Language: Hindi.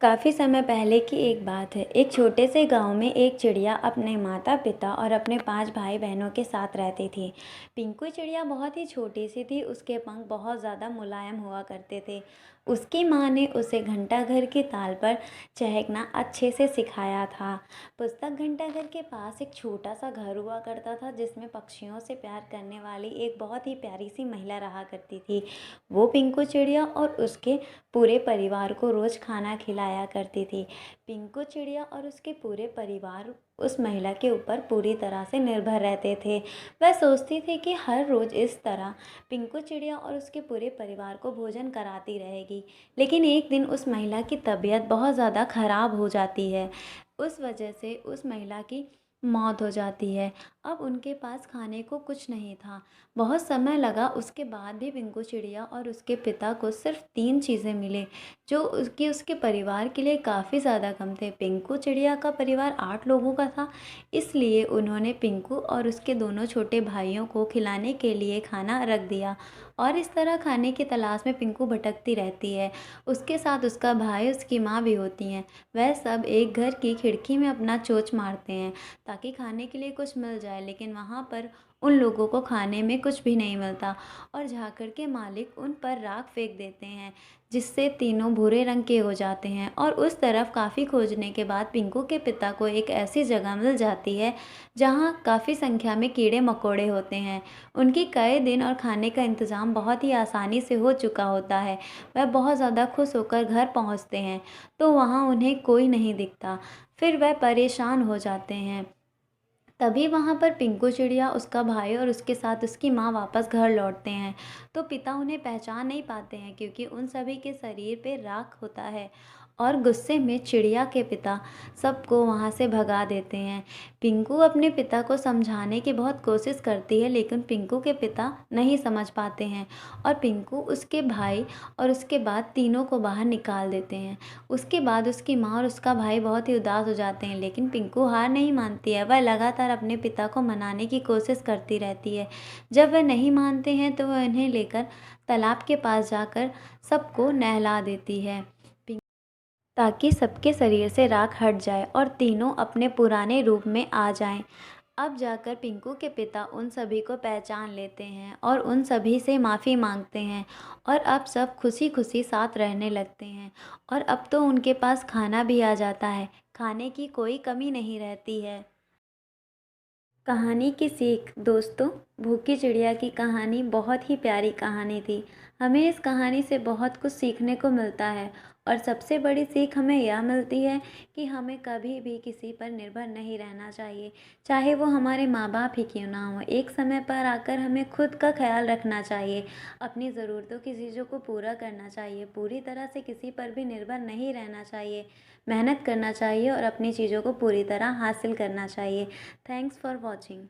काफ़ी समय पहले की एक बात है। एक छोटे से गांव में एक चिड़िया अपने माता पिता और अपने 5 भाई बहनों के साथ रहती थी। पिंकू चिड़िया बहुत ही छोटी सी थी। उसके पंख बहुत ज़्यादा मुलायम हुआ करते थे। उसकी माँ ने उसे घंटाघर की ताल पर चहकना अच्छे से सिखाया था। पुस्तक घंटाघर के पास एक छोटा सा घर हुआ करता था, जिसमें पक्षियों से प्यार करने वाली एक बहुत ही प्यारी सी महिला रहा करती थी। वो पिंकू चिड़िया और उसके पूरे परिवार को रोज़ खाना खिलाया करती थी। पिंकू चिड़िया और उसके पूरे परिवार उस महिला के ऊपर पूरी तरह से निर्भर रहते थे। वह सोचती थी कि हर रोज़ इस तरह पिंकू चिड़िया और उसके पूरे परिवार को भोजन कराती रहेगी। लेकिन एक दिन उस महिला की तबीयत बहुत ज़्यादा ख़राब हो जाती है। उस वजह से उस महिला की मौत हो जाती है। अब उनके पास खाने को कुछ नहीं था। बहुत समय लगा, उसके बाद भी पिंकू चिड़िया और उसके पिता को सिर्फ 3 चीज़ें मिले, जो उसके परिवार के लिए काफ़ी ज़्यादा कम थे। पिंकू चिड़िया का परिवार 8 लोगों का था, इसलिए उन्होंने पिंकू और उसके दोनों छोटे भाइयों को खिलाने के लिए खाना रख दिया। और इस तरह खाने की तलाश में पिंकू भटकती रहती है। उसके साथ उसका भाई, उसकी माँ भी होती हैं। वह सब एक घर की खिड़की में अपना चोंच मारते हैं ताकि खाने के लिए कुछ मिल जाए, लेकिन वहाँ पर उन लोगों को खाने में कुछ भी नहीं मिलता। और झाकड़ के मालिक उन पर राख फेंक देते हैं, जिससे तीनों भूरे रंग के हो जाते हैं। और उस तरफ काफ़ी खोजने के बाद पिंकू के पिता को एक ऐसी जगह मिल जाती है जहाँ काफ़ी संख्या में कीड़े मकोड़े होते हैं। उनकी कई दिन और खाने का इंतज़ाम बहुत ही आसानी से हो चुका होता है। वह बहुत ज़्यादा खुश होकर घर पहुँचते हैं तो वहाँ उन्हें कोई नहीं दिखता। फिर वह परेशान हो जाते हैं। तभी वहाँ पर पिंकू चिड़िया, उसका भाई और उसके साथ उसकी माँ वापस घर लौटते हैं। तो पिता उन्हें पहचान नहीं पाते हैं, क्योंकि उन सभी के शरीर पे राख होता है। और गुस्से में चिड़िया के पिता सबको वहाँ से भगा देते हैं। पिंकू अपने पिता को समझाने की बहुत कोशिश करती है, लेकिन पिंकू के पिता नहीं समझ पाते हैं और पिंकू, उसके भाई और उसके बाद तीनों को बाहर निकाल देते हैं। उसके बाद उसकी माँ और उसका भाई बहुत ही उदास हो जाते हैं, लेकिन पिंकू हार नहीं मानती है। वह लगातार अपने पिता को मनाने की कोशिश करती रहती है। जब वह नहीं मानते हैं तो वह उन्हें लेकर तालाब के पास जाकर सबको नहला देती है, ताकि सबके शरीर से राख हट जाए और तीनों अपने पुराने रूप में आ जाएं। अब जाकर पिंकू के पिता उन सभी को पहचान लेते हैं और उन सभी से माफ़ी मांगते हैं। और अब सब खुशी खुशी साथ रहने लगते हैं। और अब तो उनके पास खाना भी आ जाता है। खाने की कोई कमी नहीं रहती है। कहानी की सीख दोस्तों, भूखी चिड़िया की कहानी बहुत ही प्यारी कहानी थी। हमें इस कहानी से बहुत कुछ सीखने को मिलता है। और सबसे बड़ी सीख हमें यह मिलती है कि हमें कभी भी किसी पर निर्भर नहीं रहना चाहिए, चाहे वो हमारे माँ बाप ही क्यों ना हो। एक समय पर आकर हमें खुद का ख्याल रखना चाहिए, अपनी ज़रूरतों की चीज़ों को पूरा करना चाहिए। पूरी तरह से किसी पर भी निर्भर नहीं रहना चाहिए। मेहनत करना चाहिए और अपनी चीज़ों को पूरी तरह हासिल करना चाहिए। Thanks for watching.